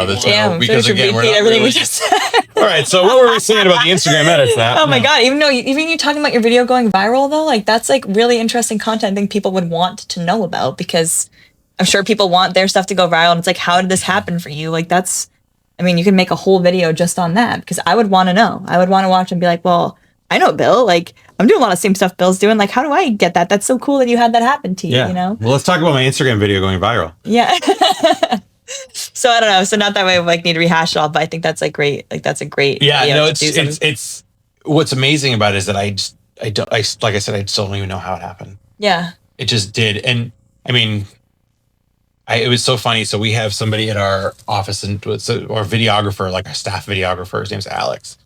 this Damn, now because we should again, we're repeat not everything really... we just said. All right, so what were we saying about the Instagram edits? Oh my God, even you talking about your video going viral though, like that's like really interesting content I think people would want to know about, because I'm sure people want their stuff to go viral, and it's like, how did this happen for you? Like you can make a whole video just on that, because I would want to know. I would want to watch and be like, well, I know Bill, like I'm doing a lot of same stuff Bill's doing. Like, how do I get that? That's so cool that you had that happen to you, you know? Well, let's talk about my Instagram video going viral. Yeah. So I don't know. So not that way we like need to rehash it all, but I think that's like great. Like that's a great. Yeah, no, it's what's amazing about it is that I like I said, I still don't even know how it happened. Yeah. It just did. And I mean, it was so funny. So we have somebody at our office, and our videographer, like our staff videographer, his name's Alex,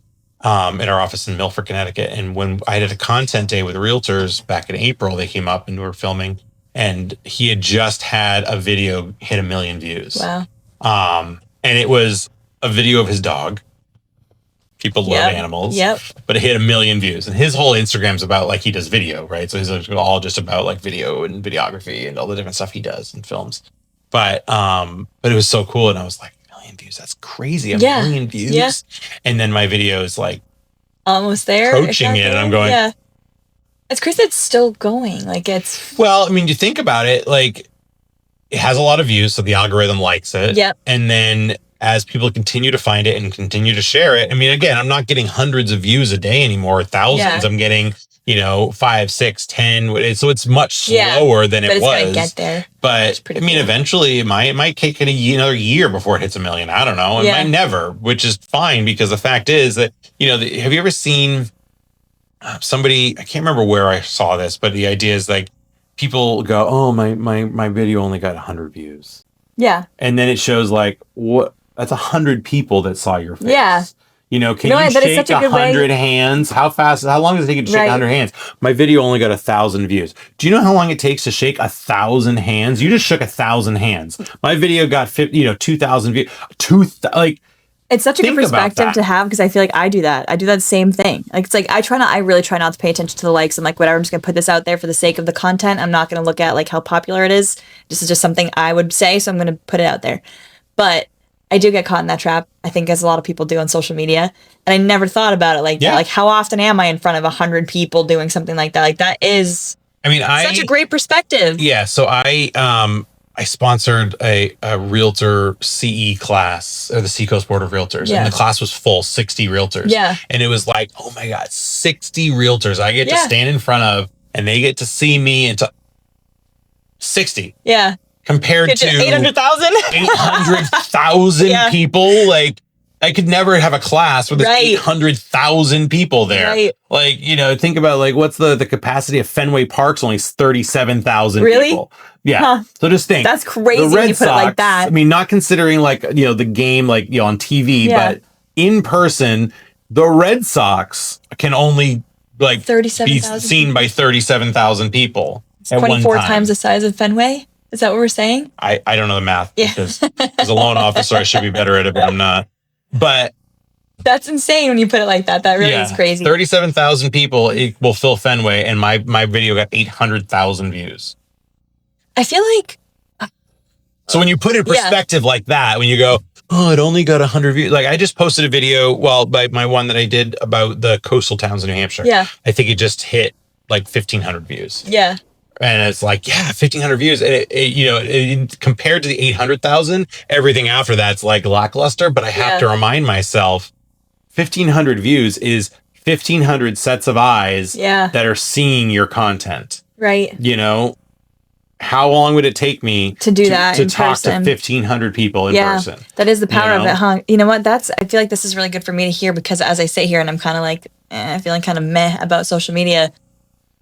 in our office in Milford, Connecticut. And when I did a content day with realtors back in April, they came up and we were filming, and he had just had a video hit 1 million views. Wow. And it was a video of his dog. People love animals. Yep. But it hit 1 million views. And his whole Instagram's about, like, he does video, right? So he's all just about like video and videography and all the different stuff he does and films. But it was so cool. And I was like, 1 million views, that's crazy. 1 million views. Yeah. And then my video is like almost there. Approaching it. And I'm going, yeah. It's crazy it's still going. Like it's well, I mean, you think about it, like it has a lot of views, so the algorithm likes it. Yep. And then as people continue to find it and continue to share it, I mean, again, I'm not getting hundreds of views a day anymore, thousands. Yeah. I'm getting, 5, 6, 10. So it's much slower than it was. But it's gonna get there. But I mean, eventually it might take another year before it hits 1 million. I don't know. It might never, which is fine, because the fact is that, have you ever seen somebody, I can't remember where I saw this, but the idea is like people go, oh, my video only got 100 views. Yeah. And then it shows like, what? That's 100 people that saw your face. Yeah. Can you shake 100 hands? How long does it take to shake 100 hands? My video only got 1,000 views. Do you know how long it takes to shake 1,000 hands? You just shook 1,000 hands. My video got 2,000 views. It's such a good perspective to have, because I feel like I do that. I do that same thing. Like it's like I really try not to pay attention to the likes and like whatever. I'm just gonna put this out there for the sake of the content. I'm not gonna look at like how popular it is. This is just something I would say, so I'm gonna put it out there. But I do get caught in that trap, I think, as a lot of people do on social media. And I never thought about it like that. Like, how often am I in front of 100 people doing something like that? Like, that is such a great perspective. Yeah, so I sponsored a realtor CE class, or the Seacoast Board of Realtors. And the class was full, 60 realtors. Yeah. And it was like, oh my God, 60 realtors I get to stand in front of, and they get to see me and 60. Yeah. Compared to 800,000 800,000 people. Like, I could never have a class where there's 800,000 people there. Right. Like, think about like, what's the capacity of Fenway Park's only 37,000 people. Yeah. Huh. So just think. That's crazy when you put it like that. I mean, not considering like, the game, like, on TV, but in person, the Red Sox can only like be seen by 37,000 people. It's 24 times the size of Fenway. Is that what we're saying? I don't know the math, because as a loan officer, I should be better at it, but I'm not. But that's insane when you put it like that. That really is crazy. 37,000 people will fill Fenway, and my video got 800,000 views. I feel like... So when you put it in perspective like that, when you go, oh, it only got 100 views. Like, I just posted a video, by my one that I did about the coastal towns in New Hampshire. Yeah. I think it just hit like 1,500 views. Yeah. And it's like, 1,500 views. And it, compared to the 800,000, everything after that's like lackluster. But I have to remind myself, 1,500 views is 1,500 sets of eyes that are seeing your content. Right. How long would it take me to do that to talk to 1,500 people in person? That is the power of it, huh? You know what? I feel like this is really good for me to hear, because as I sit here and I'm kind of like, feeling kind of meh about social media,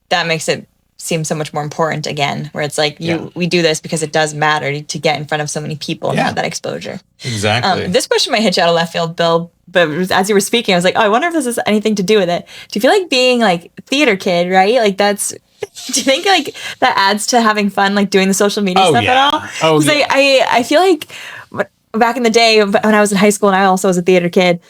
that makes it seem so much more important again, where it's like we do this because it does matter to get in front of so many people and have that exposure. Exactly. This question might hit you out of left field, Bill, but as you were speaking, I was like, oh, I wonder if this has anything to do with it. Do you feel like being like theater kid, right? Like do you think like that adds to having fun, like doing the social media stuff at all? Oh, yeah. I feel like back in the day when I was in high school and I also was a theater kid,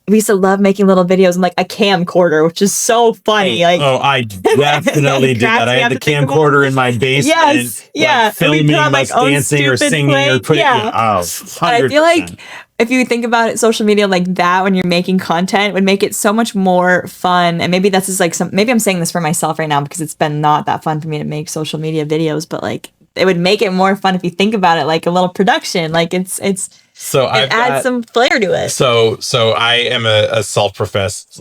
we used to love making little videos and like a camcorder, which is so funny. Like, I definitely did that. I had the camcorder in my basement. Yes, yeah. Filming us dancing or singing or putting. Yeah. Oh, 100%. I feel like if you think about it, social media like that when you're making content would make it so much more fun. And maybe that's just like maybe I'm saying this for myself right now because it's been not that fun for me to make social media videos, but like it would make it more fun if you think about it like a little production. Like it adds some flair to it. So I am a self-professed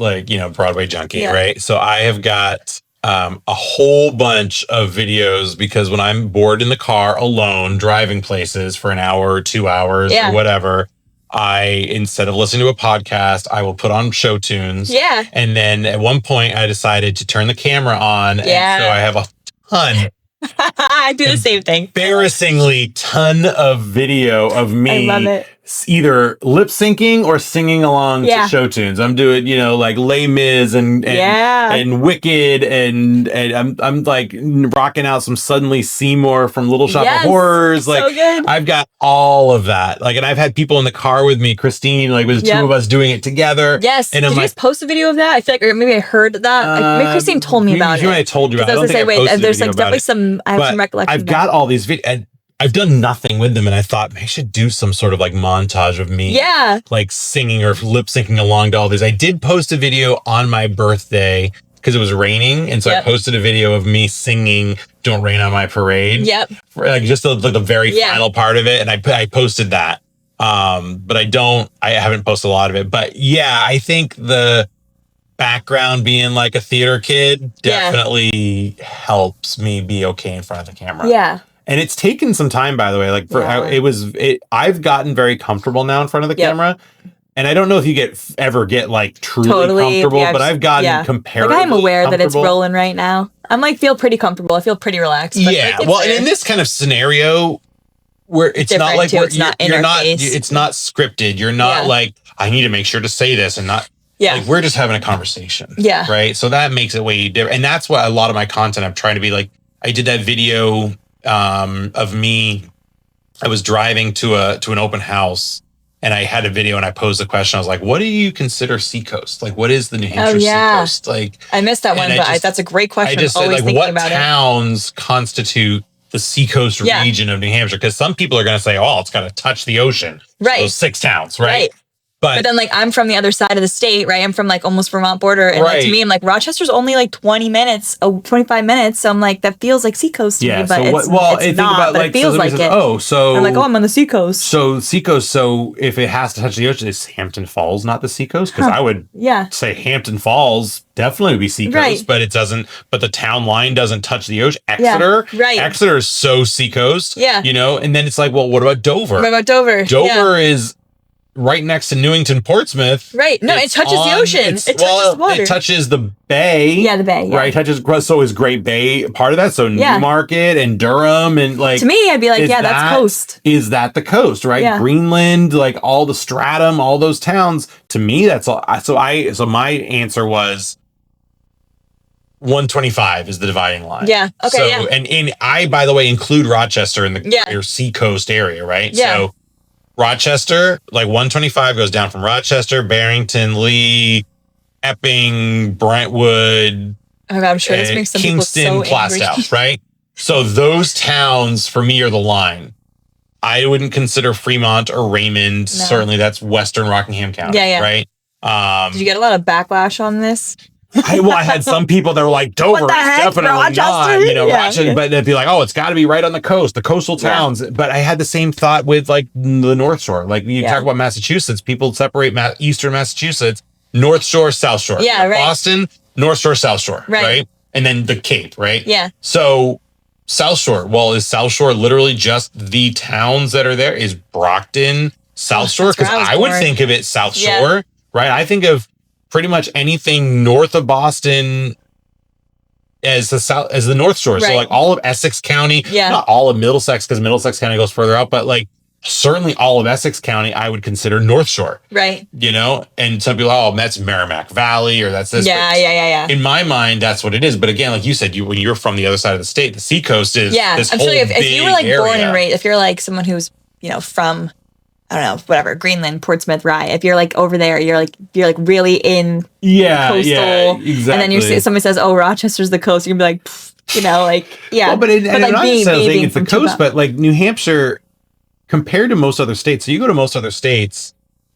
Broadway junkie, right? So I have got a whole bunch of videos because when I'm bored in the car alone driving places for an hour or 2 hours or whatever, instead of listening to a podcast, I will put on show tunes. Yeah. And then at one point I decided to turn the camera on. Yeah. And so I have a ton. I do the same thing. Embarrassingly ton of video of me. I love it. Either lip syncing or singing along to show tunes. I'm doing, like Les Mis and Wicked and I'm like rocking out some Suddenly Seymour from Little Shop of Horrors. Like, so good. I've got all of that. Like, and I've had people in the car with me, Christine, like with the two of us doing it together. Yes. And Did you just post a video of that? I feel like, or maybe I heard that. Maybe Christine told me about it. I told you about it. I don't think I posted there's like definitely some, I have some recollection. I've got all these videos. And I've done nothing with them, and I thought I should do some sort of like montage of me, like singing or lip syncing along to all these. I did post a video on my birthday because it was raining, and so I posted a video of me singing "Don't Rain on My Parade." Yep, for, like just the very final part of it, and I posted that. But I haven't posted a lot of it. But yeah, I think the background being like a theater kid definitely helps me be okay in front of the camera. Yeah. And it's taken some time, by the way. Like I've gotten very comfortable now in front of the camera, and I don't know if you ever get like truly comfortable, but I've gotten comparatively. Like I'm aware that it's rolling right now. I'm like feel pretty comfortable. I feel pretty relaxed. But and in this kind of scenario, where it's not like it's not scripted. You're not like I need to make sure to say this and not. Yeah, like we're just having a conversation. Yeah, right. So that makes it way different, and that's what a lot of my content I'm trying to be like. I did that video. Of me, I was driving to an open house and I had a video and I posed the question. I was like, what do you consider seacoast? Like, what is the New Hampshire seacoast? Like, I missed that one, but that's a great question. I just said, like, what towns constitute the seacoast region of New Hampshire? Because some people are going to say, oh, it's got to touch the ocean. Right. So 6 towns, right? But then, like, I'm from the other side of the state, right? I'm from, like, almost Vermont border. And, like, to me, I'm like, Rochester's only, like, 25 minutes. So I'm like, that feels like seacoast to me. But it's not, but it feels like it. So... I'm like, I'm on the seacoast. So, seacoast, so if it has to touch the ocean, is Hampton Falls not the seacoast? Because I would say Hampton Falls definitely would be seacoast, but it doesn't... But the town line doesn't touch the ocean. Exeter? Yeah, right. Exeter is so seacoast. Yeah. You know? And then it's like, well, what about Dover? What about Dover? Dover is... right next to Newington, Portsmouth. Right. No, it touches the ocean. It touches the water. It touches the bay. Yeah, the bay. Yeah. Right. So is Great Bay part of that? So Newmarket and Durham and like. To me, I'd be like, that's coast. Is that the coast? Right. Yeah. Greenland, like all the Stratum, all those towns. To me, that's all. So my answer was 125 is the dividing line. Yeah. Okay. So and I, by the way, include Rochester in the seacoast area. Right. Yeah. So. Rochester, like 125 goes down from Rochester, Barrington, Lee, Epping, Brentwood, I'm sure this makes some Kingston, Plastow, right? So those towns for me are the line. I wouldn't consider Fremont or Raymond. No. Certainly that's Western Rockingham County, right? Did you get a lot of backlash on this? I had some people that were like, Dover is definitely Rochester? Not, Rochester, but they'd be like, oh, it's got to be right on the coast, the coastal towns. Yeah. But I had the same thought with like the North Shore. Like you talk about Massachusetts, people separate Eastern Massachusetts, North Shore, South Shore. Yeah, right. Boston, North Shore, South Shore, right? And then the Cape, right? Yeah. So South Shore, well, is South Shore literally just the towns that are there? Is Brockton South Shore? Because I would think of it South Shore, right? I think of pretty much anything north of Boston as the North Shore. Right. So like all of Essex County, not all of Middlesex, because Middlesex County goes further out, but like certainly all of Essex County, I would consider North Shore. Right. And some people, that's Merrimack Valley or that's this. Yeah. In my mind, that's what it is. But again, like you said, when you're from the other side of the state, the seacoast is this I'm whole sure if you were like area. born and raised, if you're like someone who's, from I don't know, whatever, Greenland, Portsmouth, Rye. If you're like over there, you're like really in coastal. Yeah, exactly. And then somebody says, "Oh, Rochester's the coast." You'd be like, you know, like, yeah. Well, but like I'm not saying it's the coast, but like New Hampshire, compared to most other states, so you go to most other states,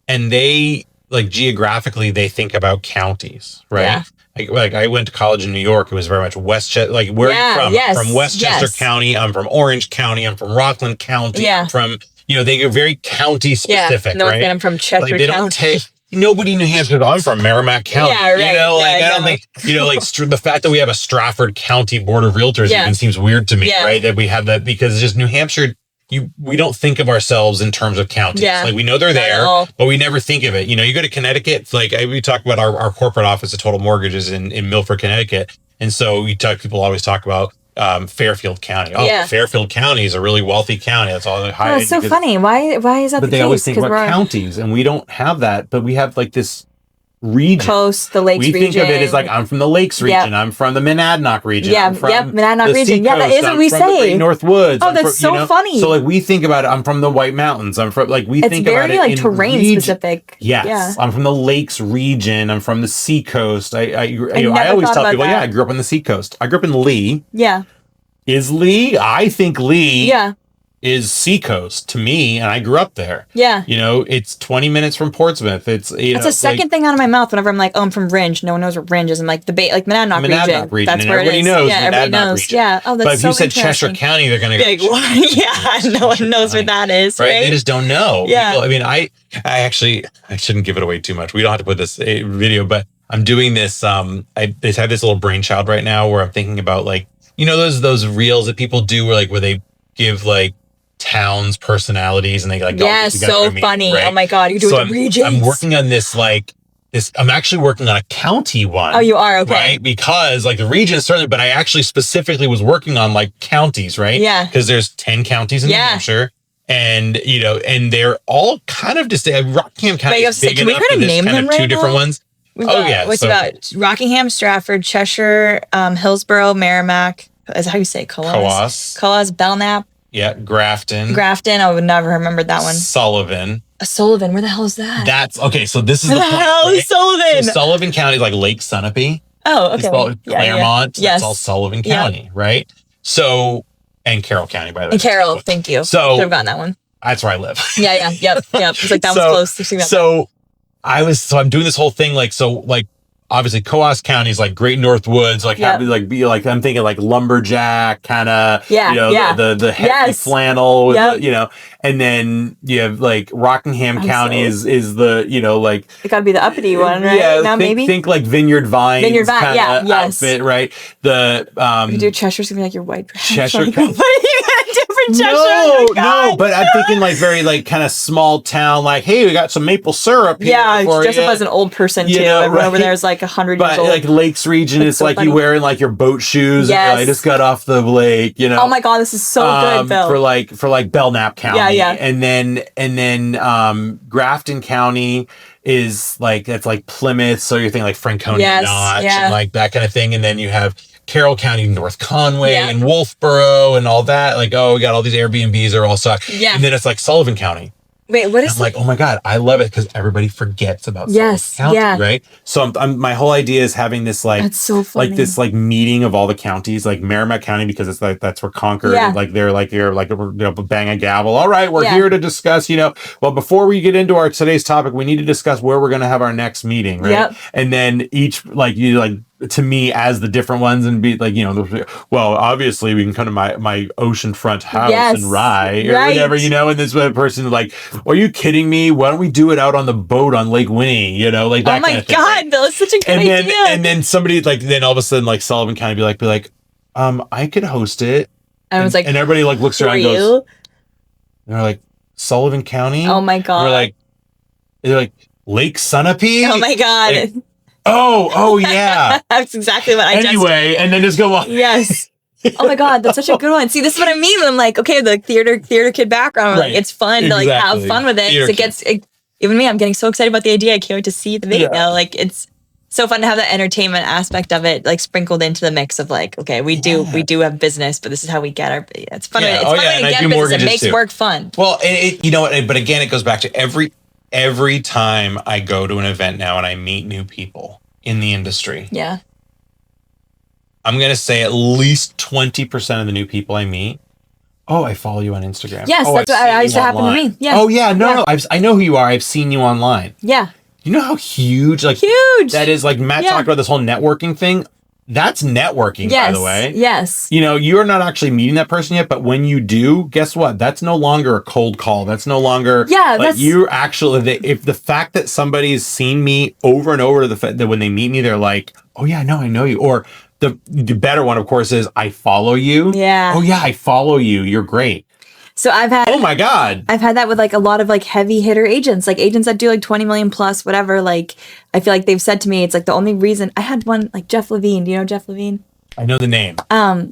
and they like geographically they think about counties, right? Yeah. Like I went to college in New York. It was very much Westchester. Like, where are you from? Yes, from Westchester County. I'm from Orange County. I'm from Rockland County. Yeah. I'm from, you know, they get very county specific, right? I'm from Chester County. They don't take nobody in New Hampshire. I'm from Merrimack County. Yeah, right. You know, like I don't think, you know, like the fact that we have a Stratford County Board of Realtors even seems weird to me, right? That we have that, because it's just New Hampshire. We don't think of ourselves in terms of counties. Yeah, like we know they're there, but we never think of it. You know, you go to Connecticut, like we talk about our corporate office of Total Mortgages in Milford, Connecticut. And so people always talk about Fairfield County. Oh, Fairfield County is a really wealthy county. That's all. It's so funny. Why is that? But they always think about counties, and we don't have that. But we have like this region. Coast, the lakes region. We think of it as like, I'm from the lakes region. I'm from the Monadnock region. Yeah, Monadnock region. Yeah, that is what we say. The Great North Woods. Oh, that's so funny. So like we think about it, I'm from the White Mountains. I'm from think about it. It's very like terrain specific. Yes. Yeah. I'm from the lakes region. I'm from the seacoast. I always tell people, I grew up on the seacoast. I grew up in Lee. Yeah. Is Lee? I think Lee. Yeah. Is seacoast to me, and I grew up there. Yeah. You know, it's 20 minutes from Portsmouth. It's that's the second thing out of my mouth whenever I'm like, oh, I'm from Ringe. No one knows what Ringe is. I'm like Monadnock region. That's where it is. Yeah, everybody knows. Region. Yeah. Oh, that's but if you said Cheshire County, they're gonna go. Like, yeah, no one knows what that is. Right? They just don't know. Yeah. People, I mean, I actually shouldn't give it away too much. We don't have to put this video, but I'm doing this. I just have this little brainchild right now where I'm thinking about, like, you know, those reels that people do where they give like towns personalities, and they like so funny, right? Oh my god, you do it regions. I'm working on this I'm actually working on a county one. Oh, you are? Okay. Right, because like the region certainly, but I actually specifically was working on like counties, right? Yeah, because there's 10 counties in New Hampshire, and you know, and they're all kind of distinct. Rockingham County is big enough for this kind of two different ones. What's about Rockingham, Stratford, Cheshire, Hillsborough, Merrimack. Is that how you say Coas, Belknap. Yeah, Grafton. I would never remember that one. Sullivan. Sullivan, where the hell is that? That's okay. So this is the point, hell is Sullivan. So Sullivan County is like Lake Sunapee. Oh, okay. Claremont. Yeah. That's all Sullivan County, right? So, and Carroll County, by the way. And Carroll, thank you. So should have gotten that one. That's where I live. Yep. It's like that one's close. I'm doing this whole thing obviously Coas County is like Great North Woods, I'm thinking like lumberjack kind of, the heavy flannel, with the, and then you have like Rockingham County is the, it gotta be the uppity one, right? Yeah, now think like Vineyard Vines outfit, right? You do Cheshire's gonna be like your white trash. Cheshire. Cheshire. No, but I'm thinking like very like kind of small town, like, hey, we got some maple syrup here. Yeah, dress up as an old person too. Everyone over there is like 100 years old. But like Lakes region, it's so like funny. You wearing like your boat shoes. Yes. I just got off the lake, Oh my god, this is so good, Bill. For like Belknap County. Yeah. And then Grafton County is like, that's like Plymouth, so you're thinking like Franconia Notch and like that kind of thing. And then you have Carroll County, North Conway, and Wolfboro, and all that. Like, oh, we got all these Airbnbs are all suck. Yeah. And then it's like Sullivan County. Wait, what is? I'm like, oh my god, I love it because everybody forgets about Sullivan County, right? So my whole idea is having this that's so funny. Like this like meeting of all the counties, like Merrimack County, because it's like that's where Concord, like they're like you're like bang a gavel. All right, we're here to discuss. Well, before we get into our today's topic, we need to discuss where we're going to have our next meeting, right? Yep. And then each to me as the different ones and be like, well, obviously we can come to my oceanfront house in Rye or whatever, and this person like, are you kidding me? Why don't we do it out on the boat on Lake Winnie? Like that. Oh my god, Bill, it's such a good idea. And then somebody then all of a sudden like Sullivan County be like, I could host it. I was like, and everybody like looks around and goes, and they're like, Sullivan County? Oh my god. And they're like Lake Sunapee? Oh my god. Like, oh yeah. That's exactly what I Anyway, and then just go on. Yes. Oh my god, that's such a good one. See, this is what I mean when I'm like, okay, the theater kid background, like it's fun to like have fun with it. It gets even me, I'm getting so excited about the idea. I can't wait to see the video. Like it's so fun to have the entertainment aspect of it like sprinkled into the mix of like, okay, we do have business, but this is how we get our. It's fun. It's fun way to get business. It makes work fun. Well, you know what? But again, it goes back to every time I go to an event now and I meet new people in the industry. Yeah. I'm gonna say at least 20% of the new people I meet. Oh, I follow you on Instagram. Yes, that's what I used to happen to me. Yeah. Oh yeah, no. I know who you are. I've seen you online. Yeah. You know how huge that is? Like Matt talked about this whole networking thing. That's networking, by the way. Yes. You know, you're not actually meeting that person yet, but when you do, guess what? That's no longer a cold call. That's no longer like you're actually if the fact that somebody's seen me over and over to the fact that when they meet me, they're like, oh yeah, no, I know you. Or the better one, of course, is I follow you. Yeah. Oh yeah, I follow you. You're great. So I've had. Oh my God. I've had that with like a lot of like heavy hitter agents, like agents that do like 20 million plus, whatever. Like I feel like they've said to me, it's like the only reason I had one like Jeff Levine. Do you know Jeff Levine? I know the name.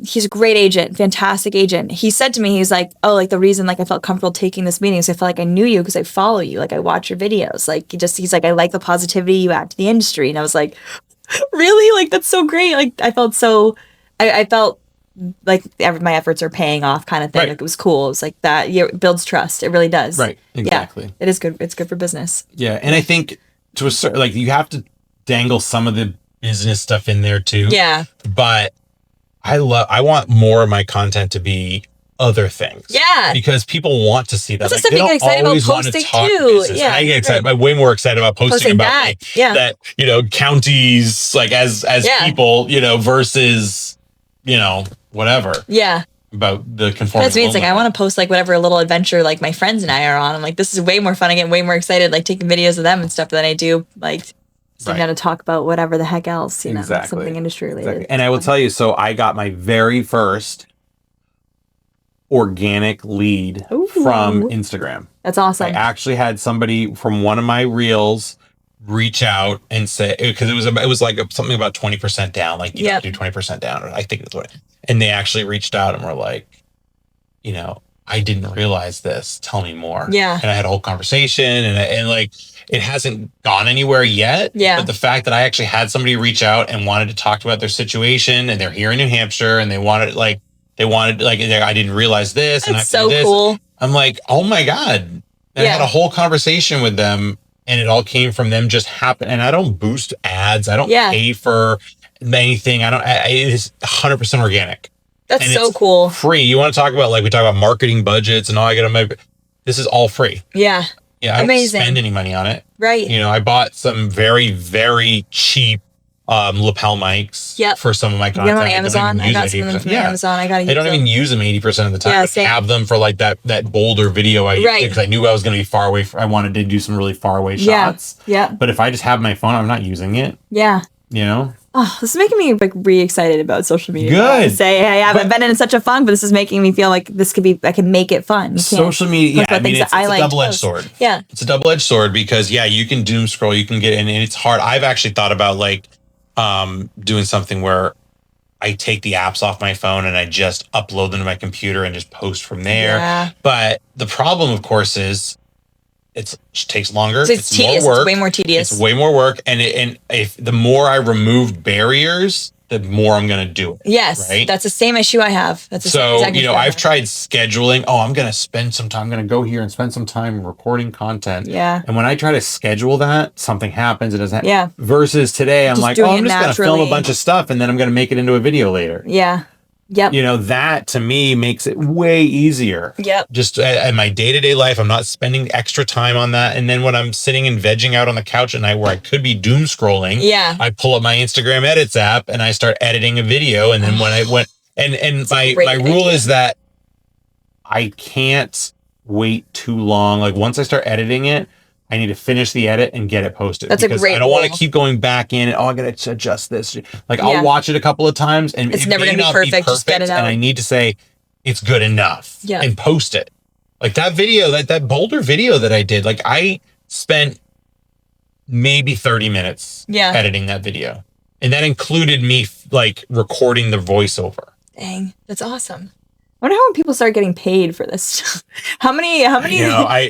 He's a great agent, fantastic agent. He said to me, he's like, oh, like the reason like I felt comfortable taking this meeting is I felt like I knew you because I follow you, like I watch your videos. Like he's like, I like the positivity you add to the industry, and I was like, really? Like that's so great. Like I felt I felt like my efforts are paying off kind of thing. Right. Like it was cool. It was like that. Yeah, it builds trust. It really does. Right. Exactly. Yeah, it is good. It's good for business. Yeah. And I think to a certain, like you have to dangle some of the business stuff in there too. Yeah. But I want more of my content to be other things. Yeah. Because people want to see that. That's something you get excited about posting too. Yeah. I get excited. I'm way more excited about posting about that, you know, counties like as people, you know, versus, you know, whatever. Yeah. About the conforming. That's me. It's like I want to post like whatever little adventure like my friends and I are on. I'm like, this is way more fun. I get way more excited like taking videos of them and stuff than I do like sitting down to talk about whatever the heck else, you know, something industry related. Exactly. And I will tell you, so I got my very first organic lead from Instagram. That's awesome. I actually had somebody from one of my reels reach out and say, because it was like something about 20% down, like you have to do 20% down, or I think that's what. And they actually reached out and were like, you know, I didn't realize this. Tell me more. Yeah. And I had a whole conversation, and like it hasn't gone anywhere yet. Yeah. But the fact that I actually had somebody reach out and wanted to talk about their situation, and they're here in New Hampshire, and they wanted like I didn't realize this. That's and I so this. cool. I'm like, oh my God. And I had a whole conversation with them, and it all came from them just happen. And I don't boost ads. I don't pay for anything. It is 100% organic. That's and so cool. Free. You want to talk about, like, we talk about marketing budgets and all I get on my, this is all free. Yeah. Yeah. I don't spend any money on it. Right. You know, I bought some very, very cheap lapel mics for some of my content. You know, on Amazon. I got some of them from Amazon. I don't even use them 80% of the time. Yeah, I have them for like that Boulder video I did because I knew I was going to be far away. I wanted to do some really far away shots. Yeah. But if I just have my phone, I'm not using it. Yeah. You know? Oh, this is making me like re-excited about social media. Good. Say I haven't been in such a funk, but this is making me feel like I can make it fun. Social media, I mean, it's a double-edged sword. Yeah. It's a double-edged sword because you can doom scroll, you can get in, and it's hard. I've actually thought about like doing something where I take the apps off my phone and I just upload them to my computer and just post from there. Yeah. But the problem, of course, is it takes longer. It's tedious. More work. It's way more tedious. It's way more work. And if the more I remove barriers, the more I'm going to do it. Yes. Right? That's the same issue I have. That's I've tried scheduling. Oh, I'm going to spend some time. I'm going to go here and spend some time recording content. Yeah. And when I try to schedule that, something happens. It doesn't. Yeah. Versus today, I'm like, I'm just going to film a bunch of stuff and then I'm going to make it into a video later. Yeah. Yep. You know, that to me makes it way easier. Yep. Just in my day-to-day life, I'm not spending extra time on that. And then when I'm sitting and vegging out on the couch at night where I could be doom scrolling, I pull up my Instagram edits app and I start editing a video. And then when I went and my rule is that I can't wait too long. Like once I start editing it, I need to finish the edit and get it posted. That's because a great I don't want to keep going back in. I got to adjust this. Like I'll watch it a couple of times and it's never going to be perfect. Just get it out. And I need to say it's good enough and post it. Like that video, that Boulder video that I did, like I spent maybe 30 minutes editing that video. And that included me like recording the voiceover. Dang, that's awesome. wonder how when people start getting paid for this stuff. How many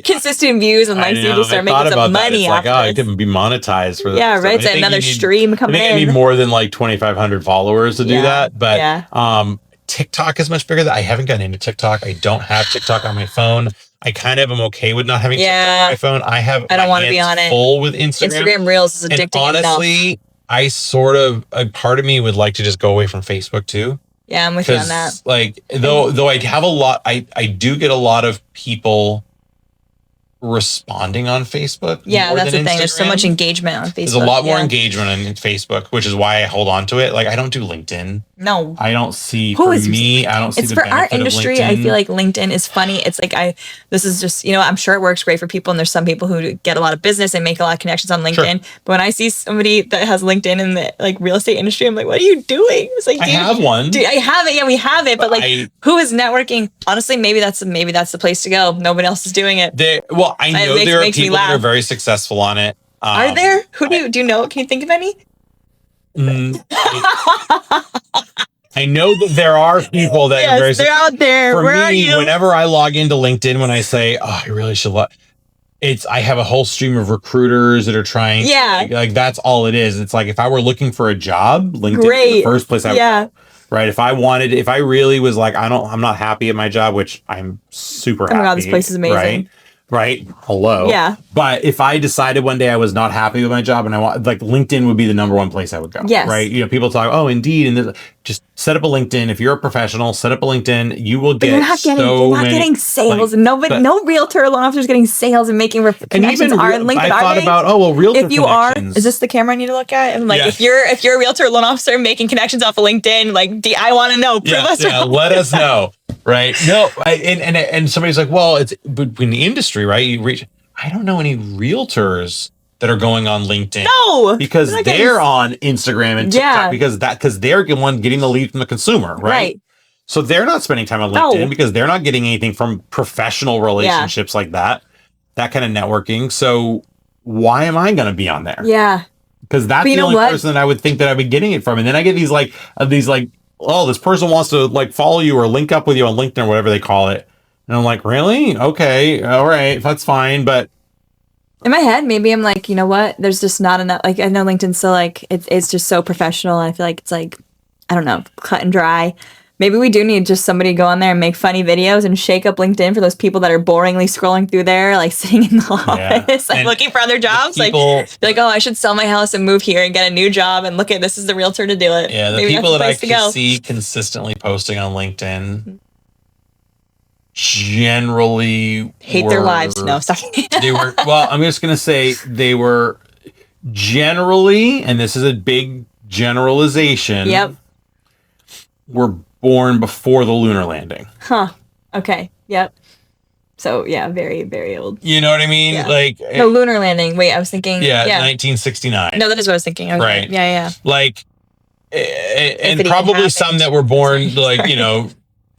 consistent views and likes do you start making some money off this? I can be monetized for this. Yeah, right. It's another stream coming in. I need more than like 2,500 followers to do that. But TikTok is much bigger. I haven't gotten into TikTok. I don't have TikTok on my phone. I kind of am okay with not having TikTok on my phone. I don't want to be on it. Full with Instagram. Instagram Reels is addicting. And honestly, I sort of, a part of me would like to just go away from Facebook too. Yeah, I'm with you on that. Like, though I have a lot, I do get a lot of people responding on Facebook. Yeah, that's the thing. There's so much engagement on Facebook. There's a lot more engagement on Facebook, which is why I hold on to it. Like, I don't do LinkedIn. No. I don't see, I don't see the benefit of LinkedIn. It's for our industry. I feel like LinkedIn is funny. It's like, this is just, I'm sure it works great for people. And there's some people who get a lot of business and make a lot of connections on LinkedIn. Sure. But when I see somebody that has LinkedIn in the like real estate industry, I'm like, what are you doing? It's like, I have one. Dude, I have it. Yeah, we have it. But like, who is networking? Honestly, maybe that's the place to go. Nobody else is doing it. I know there are people that are very successful on it. Are there? Who do you know? Can you think of any? I know that there are people that are very they're out there. For me, whenever I log into LinkedIn, when I say, "Oh, I really should," I have a whole stream of recruiters that are trying. Yeah, like that's all it is. It's like if I were looking for a job, LinkedIn is the first place I would. Yeah. Right. If I really was like, I'm not happy at my job, which I'm super happy. Oh my God, this place is amazing. Right. Hello. Yeah. But if I decided one day I was not happy with my job and I want, like, LinkedIn would be the number one place I would go. Yes. Right. People talk, Indeed. And just set up a LinkedIn. If you're a professional, set up a LinkedIn. You will get you're not getting sales. Like, no realtor or loan officer is getting sales and making connections on LinkedIn. I thought about, realtor if you connections. Is this the camera I need to look at? And like, if you're a realtor or loan officer making connections off of LinkedIn, like, I want to know. Prove us wrong. Let us know. Right. No. And somebody's like, well, it's in the industry, right? I don't know any realtors that are going on LinkedIn. No, because they're on Instagram and TikTok because they're the one getting the lead from the consumer. Right. So they're not spending time on LinkedIn because they're not getting anything from professional relationships like that kind of networking. So why am I going to be on there? Yeah. Because that's the only person that I would think that I'd be getting it from. And then I get these this person wants to like follow you or link up with you on LinkedIn or whatever they call it. And I'm like, really? Okay. All right. That's fine. But in my head, maybe I'm like, you know what? There's just not enough. Like, I know LinkedIn's so like, it's just so professional. I feel like it's like, I don't know, cut and dry. Maybe we do need just somebody to go on there and make funny videos and shake up LinkedIn for those people that are boringly scrolling through there, like sitting in the office, like looking for other jobs. Like, I should sell my house and move here and get a new job. And look at this is the realtor to do it. Yeah, the maybe people that I can see consistently posting on LinkedIn generally hate their lives. No, sorry. They were, well, I'm just going to say they were generally, and this is a big generalization. Yep. Were born before the lunar landing. Huh. Okay. Yep. So yeah, very, very old. You know what I mean? Yeah. Like the lunar landing. Wait, I was thinking. Yeah, 1969. No, that is what I was thinking. Okay. Right. Yeah. Like, and probably some that were born like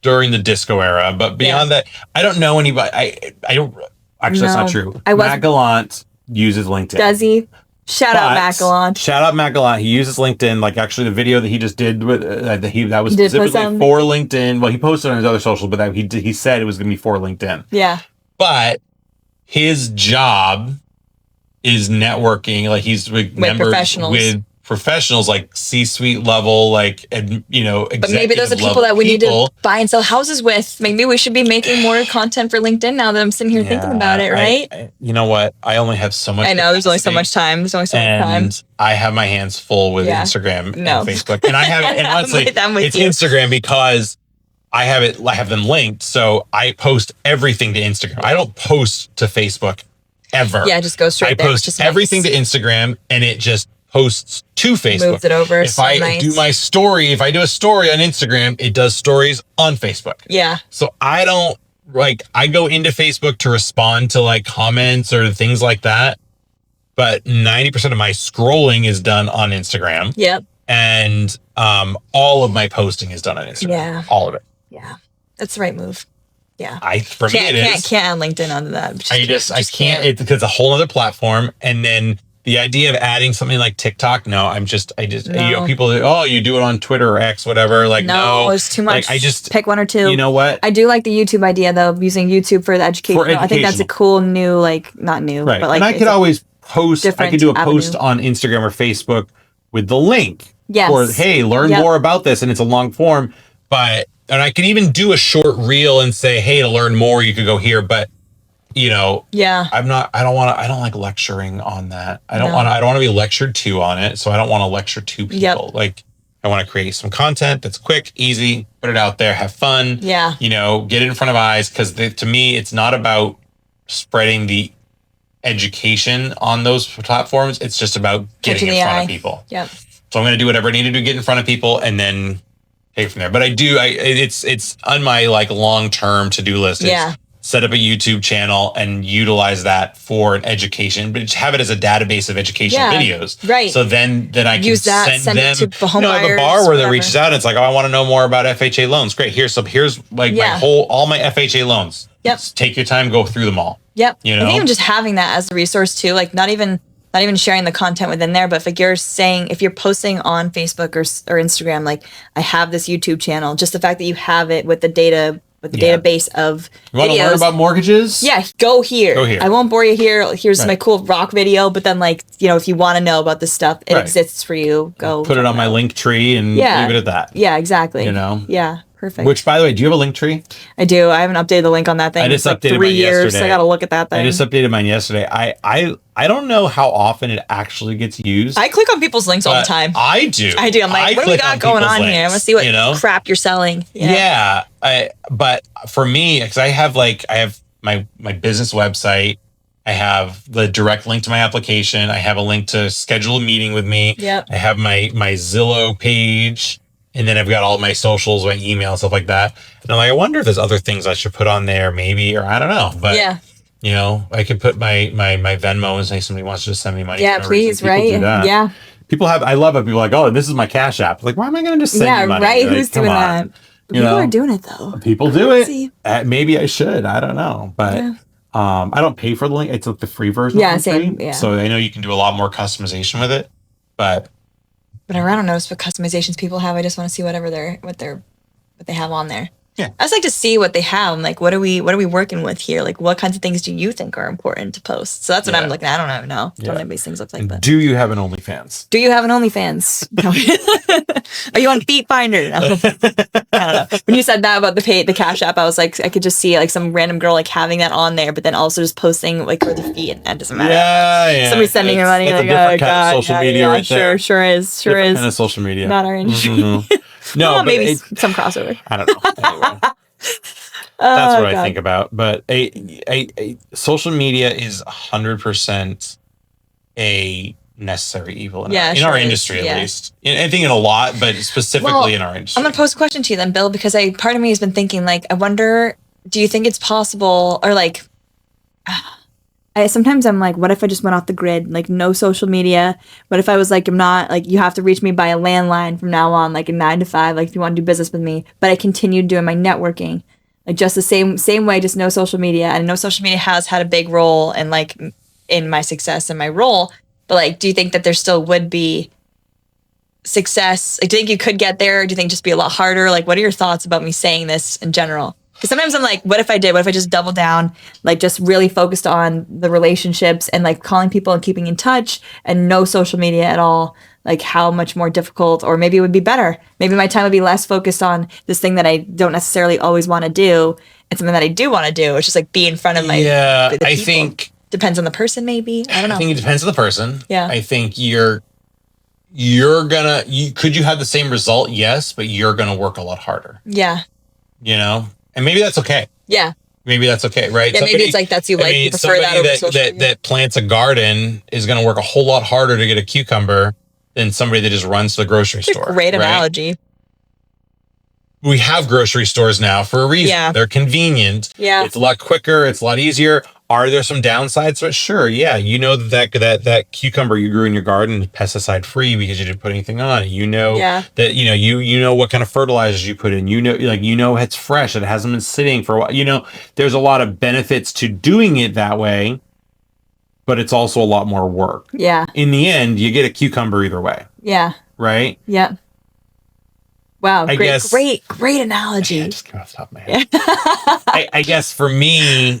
during the disco era, but beyond that, I don't know anybody. I don't. Actually, that's not true. Matt Gallant uses LinkedIn. Does he? Shout out Matt Gallant. Shout out Matt Gallant. He uses LinkedIn. Like actually, the video that he just did with that was specifically for LinkedIn. Well, he posted on his other socials, but he said it was going to be for LinkedIn. Yeah. But his job is networking. Like he's with professionals like C-suite level, like but maybe those are people that we need to buy and sell houses with. Maybe we should be making more content for LinkedIn now that I'm sitting here thinking about it, right? You know what? I only have so much. I know there's only so much time. And I have my hands full with Instagram and Facebook, and I have and honestly, it's Instagram because I have them linked, so I post everything to Instagram. I don't post to Facebook ever. Yeah, just go straight there. I post everything to Instagram, and it just posts to Facebook. Moves it over. If I do a story on Instagram, it does stories on Facebook. Yeah. So I don't I go into Facebook to respond to like comments or things like that. But 90% of my scrolling is done on Instagram. Yep. And all of my posting is done on Instagram. Yeah. All of it. Yeah. That's the right move. Yeah. For me it is. Can't LinkedIn onto that. I can't. It's because it's a whole other platform. And then the idea of adding something like TikTok, no, I just, No. people, you do it on Twitter or X, whatever. Like, no, it's too much. Like, I just pick one or two. You know what? I do like the YouTube idea though, of using YouTube for the education. I think that's a cool new, like, not new, right. but like, and I could always post, I could do a post avenue. on Instagram or Facebook with the link. Yes. Or, hey, learn more about this. And it's a long form, and I can even do a short reel and say, hey, to learn more, you could go here. But yeah, I don't like lecturing on that. I don't want to be lectured to on it. So I don't want to lecture to people. Yep. Like, I want to create some content that's quick, easy, put it out there, have fun. Yeah. Get it in front of eyes. Because to me, it's not about spreading the education on those platforms. It's just about getting in front of people. Yep. So I'm going to do whatever I need to do to get in front of people and then take it from there. But it's on my like long-term to-do list. Yeah. Set up a YouTube channel and utilize that for an education, but just have it as a database of education videos. Right. So then I can use that, send them, it to home buyers, like a bar where that reaches out and it's like, oh, I want to know more about FHA loans. Great. Here's like all my FHA loans. Yep. Just take your time, go through them all. Yep. I think even just having that as a resource too, like not even sharing the content within there, but if you're posting on Facebook or Instagram, like I have this YouTube channel, just the fact that you have it with the data, with the database of you want videos. to learn about mortgages? Yeah, go here. I won't bore you here. Here's my cool rock video, but then like, if you want to know about this stuff, it exists for you. Go put it on my link tree and leave it at that. Yeah, exactly. Yeah. Perfect. Which, by the way, do you have a link tree? I do. I haven't updated the link on that thing. I just updated 3 years. yesterday. I got to look at that thing. I just updated mine yesterday. I don't know how often it actually gets used. I click on people's links all the time. I do. I'm like, what do we got going on here? I want to see what crap you're selling. Yeah. But for me, because I have my business website. I have the direct link to my application. I have a link to schedule a meeting with me. Yep. I have my Zillow page. And then I've got all my socials, my email, stuff like that. And I'm like, I wonder if there's other things I should put on there, maybe, or I don't know. But I could put my Venmo and say somebody wants to just send me money. Yeah, please, right? Yeah. I love it. People are like, oh, this is my Cash App. Like, why am I going to just send you money? Right. Like, who's doing that? People are doing it though. People do it. Maybe I should. I don't know, but I don't pay for the link. It's like the free version. Yeah, same. Yeah. So I know you can do a lot more customization with it, but I don't notice what customizations people have. I just want to see what they have on there. Yeah. I just like to see what they have. I'm like, what are we working with here? Like, what kinds of things do you think are important to post? So that's what I'm looking at. I don't know. Don't know what these things look like. But do you have an OnlyFans? Do you have an OnlyFans? Are you on Feet Finder? No. I don't know. When you said that about the Cash App, I was like, I could just see like some random girl like having that on there, but then also just posting like for the feet, and that doesn't matter. Yeah. Somebody sending her money. Like, oh god, social media right there. Sure is. Kind of social media. Not our industry. Mm-hmm. No, well, maybe some crossover. I don't know. Anyway. That's what I think about. But a social media is 100% a necessary evil in our industry, at least. I think in a lot, but specifically in our industry. I'm going to pose a question to you then, Bill, because part of me has been thinking, like, I wonder, do you think it's possible, or like, sometimes I'm like, what if I just went off the grid, like no social media? What if I was like, I'm not, like, you have to reach me by a landline from now on, like a 9 to 5, like if you want to do business with me, but I continued doing my networking, like just the same way, just no social media. And no social media has had a big role in like in my success and my role. But like, do you think that there still would be success? Like, do you think you could get there? Or do you think it'd just be a lot harder? Like, what are your thoughts about me saying this in general? Because sometimes I'm like, what if I did? What if I just doubled down, like just really focused on the relationships and like calling people and keeping in touch and no social media at all? Like how much more difficult, or maybe it would be better. Maybe my time would be less focused on this thing that I don't necessarily always want to do and something that I do want to do. It's just like be in front of my the people. I think depends on the person, maybe. I don't know. I think it depends on the person. Yeah. I think could you have the same result? Yes, but you're gonna work a lot harder. Yeah. And maybe that's okay. Yeah. Maybe that's okay, right? Yeah, maybe it's like that's you like you prefer that over social media. That plants a garden is going to work a whole lot harder to get a cucumber than somebody that just runs to the grocery store. Great analogy. We have grocery stores now for a reason. Yeah. They're convenient. Yeah. It's a lot quicker. It's a lot easier. Are there some downsides to it? Sure. Yeah. You know that cucumber you grew in your garden is pesticide free because you didn't put anything on it. That you know what kind of fertilizers you put in. It's fresh. It hasn't been sitting for a while. There's a lot of benefits to doing it that way. but it's also a lot more work. Yeah. In the end, you get a cucumber either way. Yeah. Right? Yeah. Wow. I guess, great analogy. Yeah, just came off the top of my head. I guess for me,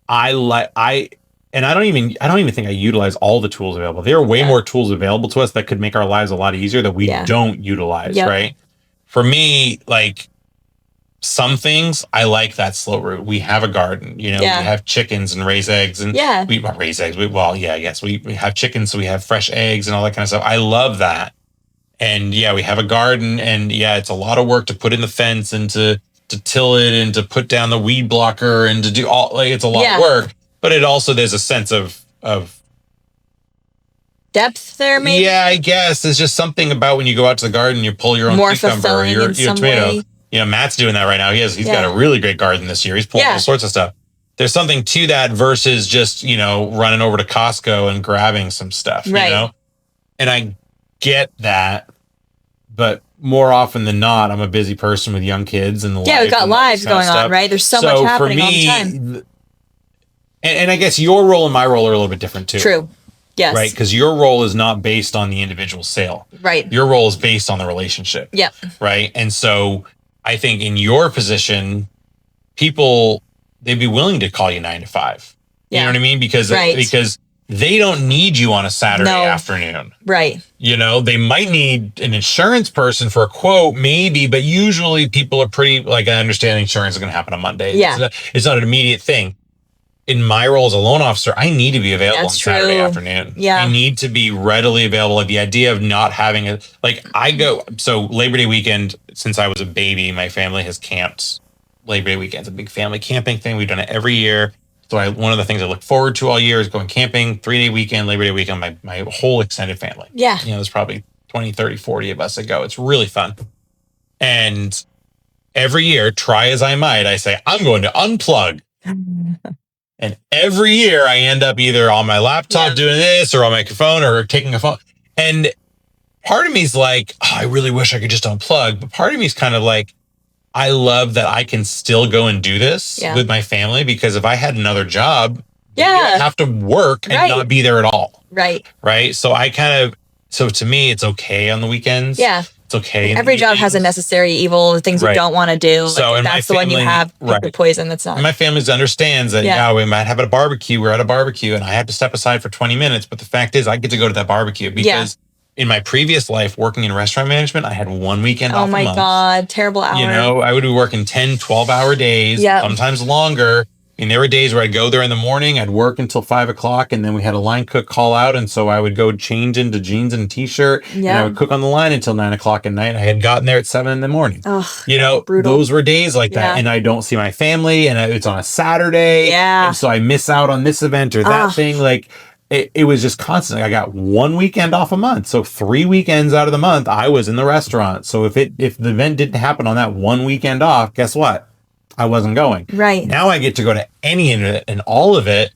I don't even think I utilize all the tools available. There are way more tools available to us that could make our lives a lot easier that we don't utilize, right? For me, like some things, I like that slow route. We have a garden, we have chickens and raise eggs and we raise eggs. We have chickens, so we have fresh eggs and all that kind of stuff. I love that. And we have a garden and it's a lot of work to put in the fence and to till it and to put down the weed blocker and to do all, like, it's a lot of work, but it also, there's a sense of depth there, maybe. Yeah, I guess there's just something about when you go out to the garden, you pull your own cucumber or your tomato. Matt's doing that right now. He's got a really great garden this year. He's pulling all sorts of stuff. There's something to that versus just, running over to Costco and grabbing some stuff, And I get that, but more often than not, I'm a busy person with young kids and we've got lives going on, right? There's so much happening all the time. And I guess your role and my role are a little bit different too. True. Yes. Right? Because your role is not based on the individual sale. Right. Your role is based on the relationship. Yeah. Right. And so I think in your position, people, they'd be willing to call you 9 to 5. You know what I mean? Because they don't need you on a Saturday afternoon. Right. They might need an insurance person for a quote, maybe, but usually people are pretty, like, I understand insurance is going to happen on Monday. Yeah. It's not an immediate thing. In my role as a loan officer, I need to be available on Saturday afternoon. Yeah. I need to be readily available. Like the idea of not having it, like so Labor Day weekend, since I was a baby, my family has camped Labor Day weekend. It's a big family camping thing. We've done it every year. So one of the things I look forward to all year is going camping, 3-day weekend, Labor Day weekend, my whole extended family. Yeah. There's probably 20, 30, 40 of us that go. It's really fun. And every year, try as I might, I say, I'm going to unplug. And every year I end up either on my laptop doing this or on my phone or taking a phone. And part of me is like, I really wish I could just unplug. But part of me is kind of like, I love that I can still go and do this with my family, because if I had another job, I'd have to work and not be there at all. Right. Right. So so to me, it's okay on the weekends. Yeah. It's okay. Every job has a necessary evil, the things you don't want to do. So like, that's the one you have, the poison that's not. And my family understands that, we might have a barbecue. We're at a barbecue and I have to step aside for 20 minutes. But the fact is I get to go to that barbecue because in my previous life, working in restaurant management, I had one weekend off a month. Oh my God, terrible hours. I would be working 10, 12-hour days, sometimes longer. There were days where I'd go there in the morning, I'd work until 5 o'clock, and then we had a line cook call out. And so I would go change into jeans and a t-shirt, and I would cook on the line until 9 o'clock at night. I had gotten there at 7 in the morning. Brutal. Those were days like that. And I don't see my family, and it's on a Saturday. Yeah. And so I miss out on this event or that thing. Like, it was just constant. I got one weekend off a month. So 3 weekends out of the month, I was in the restaurant. So if the event didn't happen on that one weekend off, guess what? I wasn't going. Right. Now I get to go to any of it and all of it,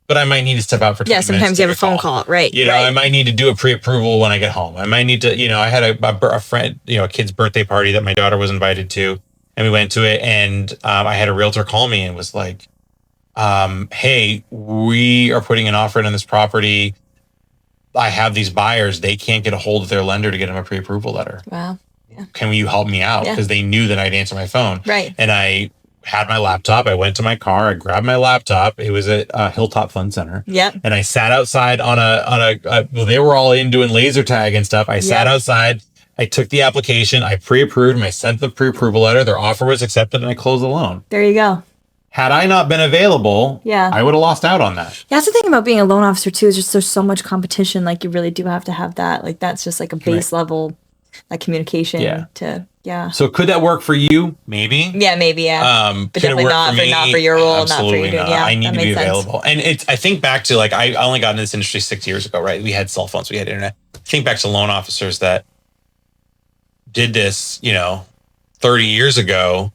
but I might need to step out for 20 minutes. Yeah, sometimes you have a phone call. Right. I might need to do a pre-approval when I get home. I might need to, I had a friend, a kid's birthday party that my daughter was invited to, and we went to it, and I had a realtor call me and was like, hey, we are putting an offer in on this property. I have these buyers. They can't get a hold of their lender to get them a pre-approval letter. Wow. Yeah. Can you help me out? Because they knew that I'd answer my phone. Right. And I had my laptop. I went to my car. I grabbed my laptop. It was at Hilltop Fun Center. Yep. And I sat outside on they were all in doing laser tag and stuff. I sat outside. I took the application. I pre-approved. I sent the pre-approval letter. Their offer was accepted, and I closed the loan. There you go. Had I not been available, I would have lost out on that. Yeah, that's the thing about being a loan officer too, is just there's so much competition. Like you really do have to have that. Like that's just like a base level, like communication So could that work for you? Maybe. Yeah, maybe. Yeah. But definitely not for your role. Absolutely not for you. Yeah, I need to be available. And I think back to like I only got in this industry 6 years ago. Right, we had cell phones, we had internet. Think back to loan officers that did this, 30 years ago.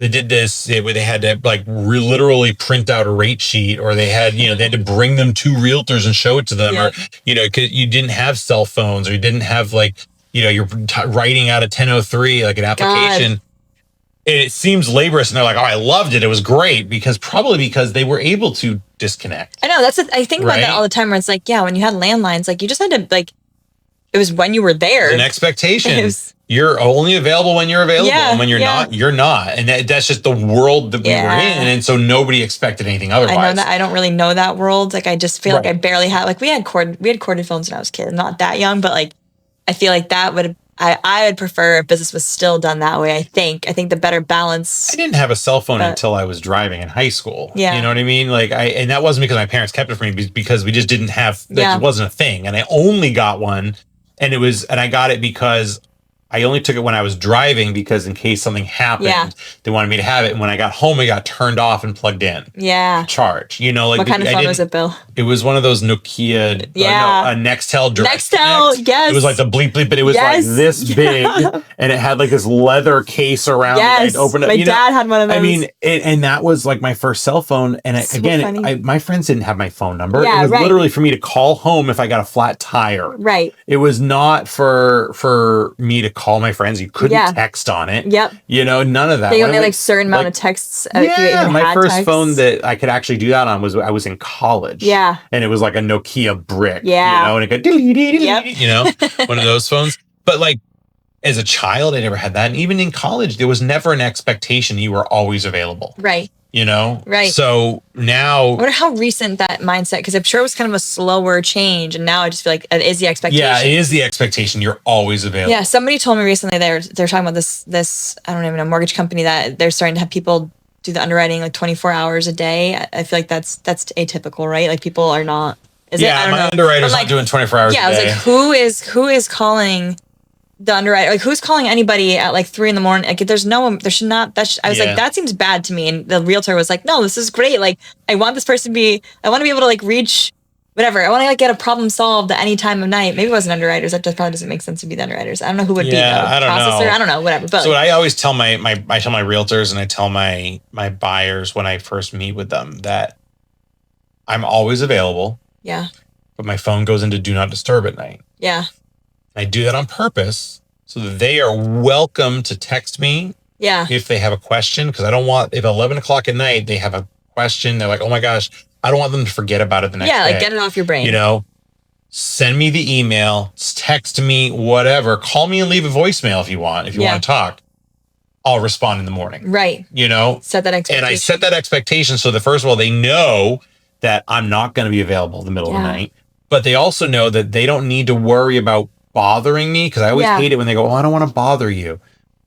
They did this where they had to like literally print out a rate sheet, or they had, they had to bring them to realtors and show it to them, or, cause you didn't have cell phones, or you didn't have like, you're writing out a 1003, like an application. it seems laborious, and they're like, oh, I loved it. It was great because they were able to disconnect. I know I think about that all the time where it's like, yeah, when you had landlines, like you just had to like, it was when you were there. An expectation. You're only available when you're available. And when you're not, you're not. And that's just the world that we were in. And so nobody expected anything otherwise. I know that. I don't really know that world. Like I just feel like I barely had, like we had corded phones when I was a kid. I'm not that young, but like, I feel like that I would prefer if business was still done that way. I think the better balance. I didn't have a cell phone until I was driving in high school. Yeah. You know what I mean? Like and that wasn't because my parents kept it for me, because we just didn't have, it wasn't a thing. And I only got one, and I got it because I only took it when I was driving, because in case something happened, they wanted me to have it. And when I got home, it got turned off and plugged in. Yeah. Charge. You know, like what kind of phone was it, Bill? It was one of those Nokia, a Nextel Direct. Nextel, yes. It was like the bleep bleep, but it was like this big, and it had like this leather case around it. I'd open it. My dad had one of those. I mean, and that was like my first cell phone. And my friends didn't have my phone number. Yeah, it was literally for me to call home if I got a flat tire. Right. It was not for me to call my friends. You couldn't text on it. Yep. You know, none of that. They only had like certain amount of texts. My first phone that I could actually do that on was I was in college. Yeah. And it was like a Nokia brick. Yeah. You know, and it go you know, one of those phones. But like as a child, I never had that. And even in college, there was never an expectation you were always available. Right. You know? Right. So now, I wonder how recent that mindset, because I'm sure it was kind of a slower change, and now I just feel like it is the expectation. Yeah, it is the expectation. You're always available. Yeah, somebody told me recently they're talking about this I don't even know, mortgage company, that they're starting to have people do the underwriting like 24 hours a day. I feel like that's atypical, right? Like people are not. My underwriter's not doing 24 hours a day. Yeah, I was like, who is calling the underwriter? Like who's calling anybody at like 3 a.m? Like there should not, I was like, that seems bad to me. And the realtor was like, no, this is great. Like I want this person I want to be able to like reach whatever. I want to like get a problem solved at any time of night. Maybe it wasn't underwriters. That probably doesn't make sense to be the underwriters. I don't know who would be the processor. I don't know, whatever. But so what I always tell my realtors, and I tell my buyers when I first meet with them, that I'm always available. Yeah. But my phone goes into do not disturb at night. Yeah. I do that on purpose so that they are welcome to text me. Yeah. If they have a question, because I don't want, if 11 o'clock at night they have a question, they're like, oh my gosh, I don't want them to forget about it the next day. Yeah, like get it off your brain. You know, send me the email, text me, whatever. Call me and leave a voicemail if you want to talk. I'll respond in the morning. Right. You know? Set that expectation. And I set that expectation so that first of all, they know that I'm not going to be available in the middle of the night. But they also know that they don't need to worry about bothering me, because I always hate it when they go, oh, I don't want to bother you.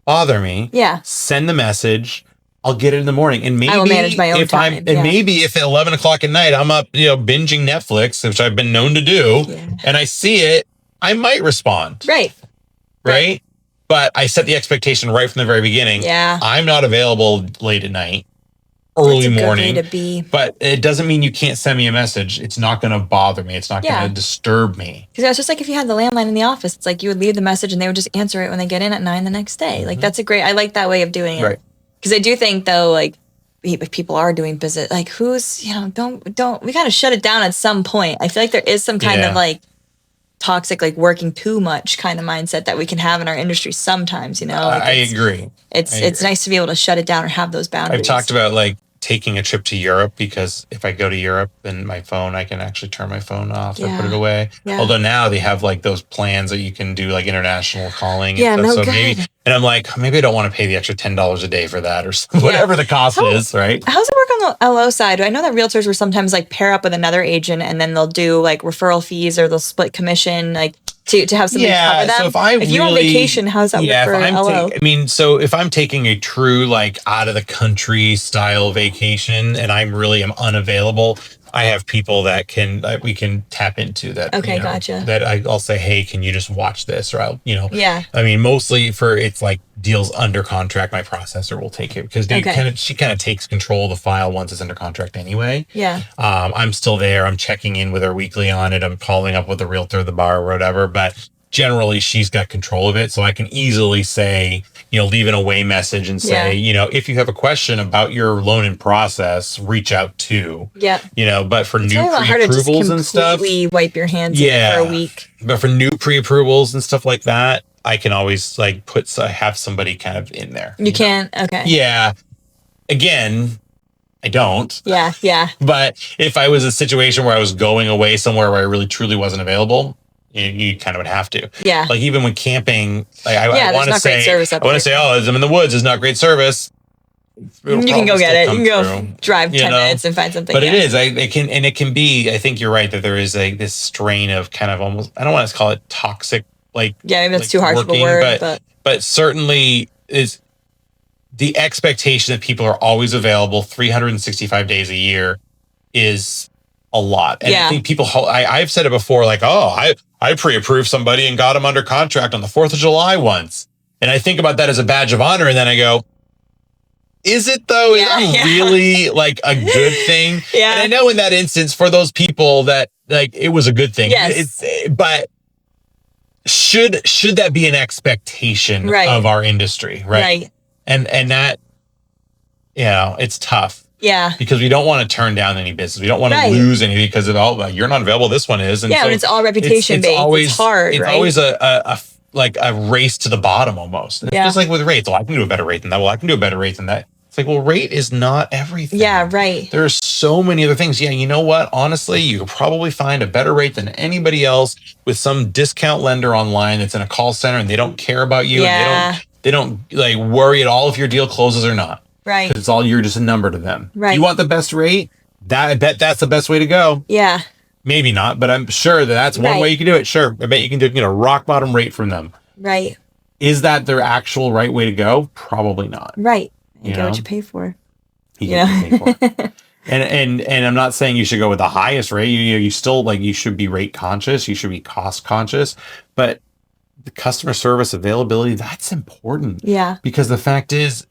Bother me. Yeah. Send the message. I'll get it in the morning. And maybe I will manage my own time. Maybe if at 11 o'clock at night I'm up, binging Netflix, which I've been known to do, and I see it, I might respond. Right? But I set the expectation right from the very beginning. Yeah. I'm not available late at night, early morning. Good way to be. But it doesn't mean you can't send me a message. It's not going to bother me. It's not going to disturb me. Because it's just like if you had the landline in the office, it's like you would leave the message and they would just answer it when they get in at 9 the next day. Like I like that way of doing it. Right. Because I do think though, like if people are doing business, like who's, don't, we got to shut it down at some point. I feel like there is some kind of like toxic, like working too much kind of mindset that we can have in our industry sometimes, Like I agree. It's nice to be able to shut it down or have those boundaries. I've talked about like taking a trip to Europe, because if I go to Europe, then my phone, I can actually turn my phone off or put it away. Yeah. Although now they have like those plans that you can do like international calling. And stuff. So maybe, and I'm like, maybe I don't want to pay the extra $10 a day for that, or whatever the cost is, right? How's it work on the LO side? I know that realtors will sometimes like pair up with another agent, and then they'll do like referral fees, or they'll split commission, like to have somebody cover them. So if you're on vacation, how's that work for LO? So if I'm taking a true like out of the country style vacation and I'm unavailable, I have people that we can tap into that. Okay, gotcha. That I'll say, hey, can you just watch this? Or I'll, Yeah. I mean, mostly it's like deals under contract. My processor will take it, because she kind of takes control of the file once it's under contract anyway. Yeah. I'm still there. I'm checking in with her weekly on it. I'm calling up with the realtor, the bar, or whatever. But generally, she's got control of it, so I can easily say, leave an away message and say, if you have a question about your loan in process, reach out to. Yeah. But for new pre-approvals and stuff, completely wipe your hands in for a week. But for new pre-approvals and stuff like that, I can always like have somebody kind of in there. You can? Okay. Yeah. Again, I don't. Yeah. Yeah. But if I was a situation where I was going away somewhere where I really truly wasn't available, you kind of would have to. Yeah. Like even when camping, like I want to say, oh, I'm in the woods. It's not great service. You can go get it. You can go drive 10 minutes and find something. But it is. It can be. I think you're right that there is like this strain of kind of almost. I don't want to call it toxic. Like maybe that's too harsh of a word. But certainly is the expectation that people are always available 365 days a year is a lot. And I think people. I've said it before. Like, I pre-approved somebody and got them under contract on the 4th of July once, and I think about that as a badge of honor, and then I go, is it though? Is that really like a good thing? Yeah. And I know in that instance for those people that like it was a good thing. Yes. But should that be an expectation of our industry? Right. And that, it's tough. Yeah. Because we don't want to turn down any business. We don't want to lose any because of you're not available. This one is. And so it's all reputation based. It's hard. It's always a race to the bottom almost. It's just like with rates. Well, I can do a better rate than that. Well, I can do a better rate than that. It's like, well, rate is not everything. Yeah, right. There are so many other things. Yeah, you know what? Honestly, you could probably find a better rate than anybody else with some discount lender online that's in a call center and they don't care about you. Yeah. And they don't like worry at all if your deal closes or not. Right. Because you're just a number to them. Right. You want the best rate? I bet that's the best way to go. Yeah. Maybe not, but I'm sure that's one way you can do it. Sure. I bet you can do rock bottom rate from them. Right. Is that their actual right way to go? Probably not. Right. You get what you pay for. You get what you pay for. And I'm not saying you should go with the highest rate. You still you should be rate conscious. You should be cost conscious. But the customer service availability, that's important. Yeah. Because the fact is,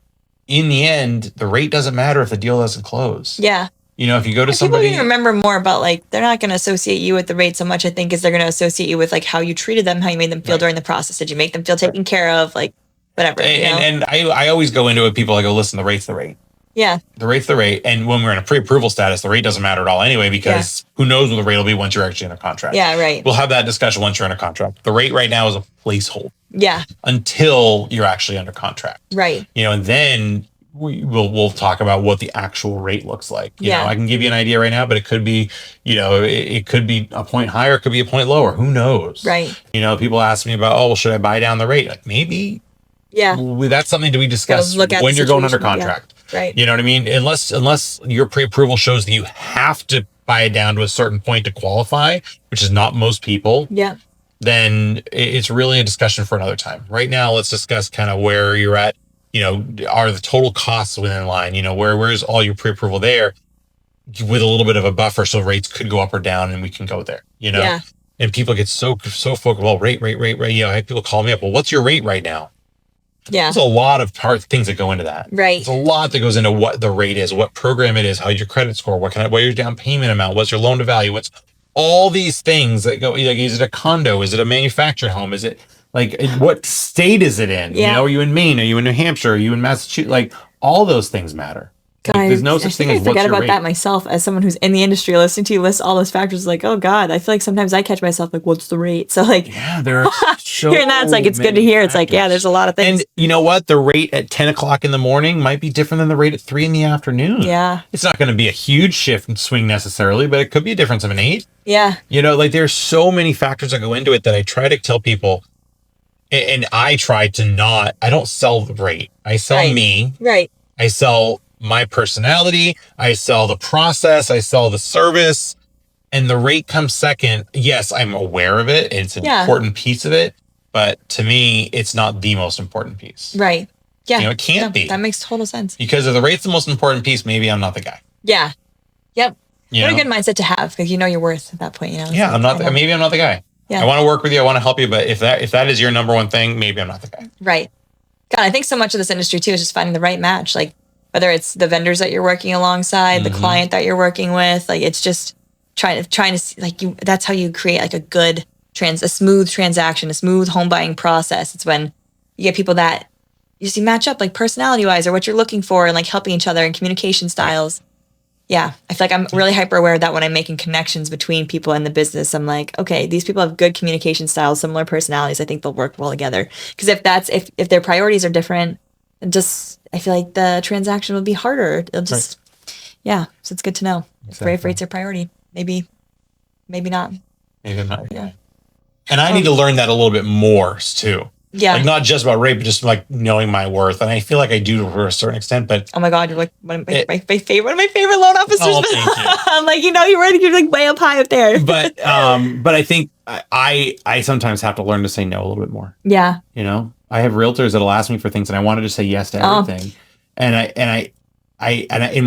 in the end, the rate doesn't matter if the deal doesn't close. Yeah. If you go to somebody... People remember more about, they're not going to associate you with the rate so much, I think, as they're going to associate you with, how you treated them, how you made them feel during the process. Did you make them feel taken care of? Whatever. And I always go into it, people, I go, listen, the rate's the rate. Yeah. The rate's the rate. And when we're in a pre-approval status, the rate doesn't matter at all anyway, because who knows what the rate will be once you're actually in a contract. Yeah, right. We'll have that discussion once you're in a contract. The rate right now is a placeholder. Yeah. Until you're actually under contract. Right. And then... We'll talk about what the actual rate looks like. You know, I can give you an idea right now, but it could be, it could be a point higher, it could be a point lower. Who knows? Right. People ask me about, should I buy down the rate? Maybe. Yeah. That's something to be discussed when you're going under contract. Yeah. Right. You know what I mean? Unless your pre-approval shows that you have to buy it down to a certain point to qualify, which is not most people. Yeah. Then it's really a discussion for another time. Right now, let's discuss kind of where you're at. Are the total costs within line? Where's all your pre-approval there with a little bit of a buffer so rates could go up or down and we can go there, Yeah. And people get so focused, well, rate. I have people call me up, well, what's your rate right now? Yeah. There's a lot of things that go into that. Right. There's a lot that goes into what the rate is, what program it is, how's your credit score, what your down payment amount, what's your loan to value, what's all these things that go, is it a condo? Is it a manufactured home? Is it what state is it in? Yeah. Are you in Maine? Are you in New Hampshire? Are you in Massachusetts? All those things matter. God, there's no such thing as what's your rate. I forget about that myself as someone who's in the industry listening to you list all those factors. Oh God, I feel like sometimes I catch myself what's the rate? So there are so hearing that, it's it's good to hear. Factors. It's there's a lot of things. And you know what? The rate at 10 o'clock in the morning might be different than the rate at 3 in the afternoon. Yeah. It's not going to be a huge shift and swing necessarily, but it could be a difference of an 8. Yeah. There's so many factors that go into it that I try to tell people. And I try to I don't sell the rate. I sell me. Right. I sell my personality. I sell the process. I sell the service. And the rate comes second. Yes, I'm aware of it. It's an important piece of it. But to me, it's not the most important piece. Right. Yeah. It can't be. That makes total sense. Because if the rate's the most important piece, maybe I'm not the guy. Yeah. Yep. What a good mindset to have, because you know your worth at that point. Yeah, I'm not. Maybe I'm not the guy. Yeah. I want to work with you. I want to help you. But if that is your number one thing, maybe I'm not the guy. Right. God, I think so much of this industry too is just finding the right match. Whether it's the vendors that you're working alongside, the client that you're working with, it's just trying to see, that's how you create a smooth transaction, a smooth home buying process. It's when you get people that you see match up personality wise or what you're looking for and helping each other and communication styles. Yeah, I feel like I'm really hyper aware that when I'm making connections between people in the business, I'm like, okay, these people have good communication styles, similar personalities. I think they'll work well together. Because if their priorities are different, I feel like the transaction will be harder. It'll just, yeah. So it's good to know if rate's your priority. Maybe not. Maybe not. Yeah. And I need to learn that a little bit more too. Yeah. Like not just about rate, but just like knowing my worth. And I feel like I do to a certain extent, but. Oh my God, you're like one of my favorite loan officers. Oh, thank you. I'm like, you're like way up high up there. But I think I sometimes have to learn to say no a little bit more. Yeah. I have realtors that'll ask me for things and I wanted to say yes to everything. And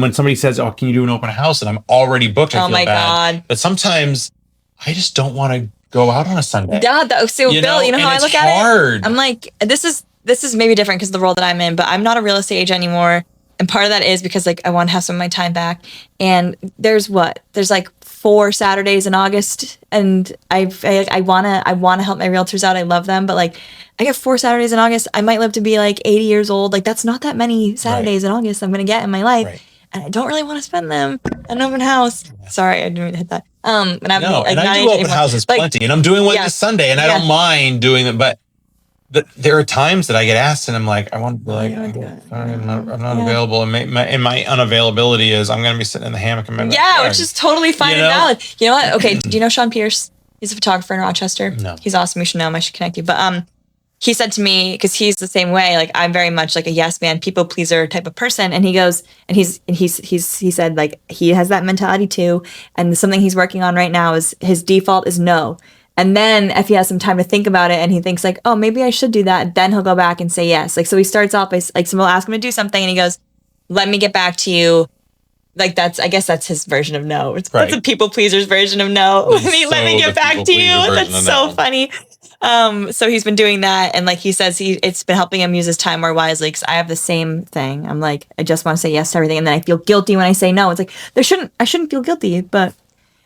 when somebody says, "Oh, can you do an open house?" and I'm already booked, I feel bad. God. But sometimes I just don't want to go out on a Sunday. Yeah, Bill, you know how I look at it? I'm like, this is maybe different because of the role that I'm in, but I'm not a real estate agent anymore. And part of that is because like I want to have some of my time back. And there's like 4 Saturdays in August, and I wanna help my realtors out. I love them, but like I get 4 Saturdays in August. I might live to be like 80 years old. Like that's not that many Saturdays in August I'm gonna get in my life. Right. And I don't really want to spend them at an open house. Sorry, I didn't mean to hit that. And I do open houses plenty, and I'm doing one this Sunday, and I don't mind doing them. But there are times that I get asked, and I'm like, I want to be like, I'm not available, and my unavailability is I'm going to be sitting in the hammock in my backyard. Which is totally fine and valid. You know what? Okay, do you know Sean Pierce? He's a photographer in Rochester. No, he's awesome. You should know him. I should connect you. But he said to me, because he's the same way, like I'm very much like a yes man, people pleaser type of person. And he goes, he said like he has that mentality too. And something he's working on right now is his default is no. And then if he has some time to think about it and he thinks like, oh, maybe I should do that, then he'll go back and say yes. Like, so he starts off by like someone will ask him to do something and he goes, let me get back to you. Like I guess that's his version of no. That's a people pleaser's version of no. Let me get back to you. That's so funny. So he's been doing that, and like he says, it's been helping him use his time more wisely. Because I have the same thing. I'm like, I just want to say yes to everything, and then I feel guilty when I say no. It's like I shouldn't feel guilty, but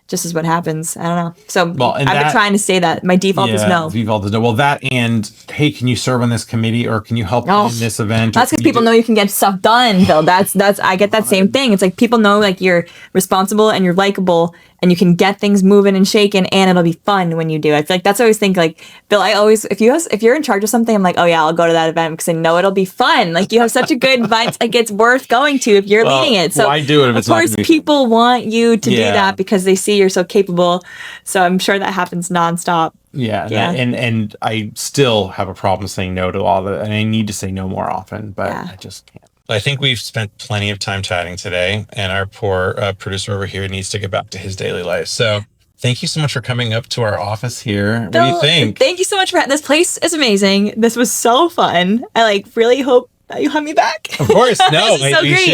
just is what happens. I don't know. So I've been trying to say that my default is no. Default is no. Well, that and hey, can you serve on this committee or can you help in this event? That's because people know you can get stuff done, Bill. That's I get that same thing. It's like people know like you're responsible and you're likable and you can get things moving and shaking and it'll be fun when you do. I feel like that's always think like Bill. I always if you're in charge of something, I'm like, oh yeah, I'll go to that event because I know it'll be fun. Like you have such a good vibe. Like it's worth going to if you're leading it. So why do it if it's not? Of course, people want you to do that because they see you're so capable. So I'm sure that happens nonstop. Yeah. And I still have a problem saying no to all that, and I need to say no more often, but I just can't. I think we've spent plenty of time chatting today, and our poor producer over here needs to get back to his daily life. So thank you so much for coming up to our office here. Bill, what do you think? Thank you so much for this place is amazing. This was so fun. I like really hope that you have me back. Of course. No,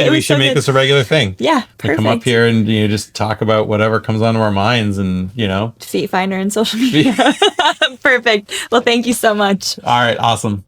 we should make this a regular thing. Yeah, perfect. We come up here and just talk about whatever comes onto our minds and, Feet finder and social media. Perfect. Well, thank you so much. All right. Awesome.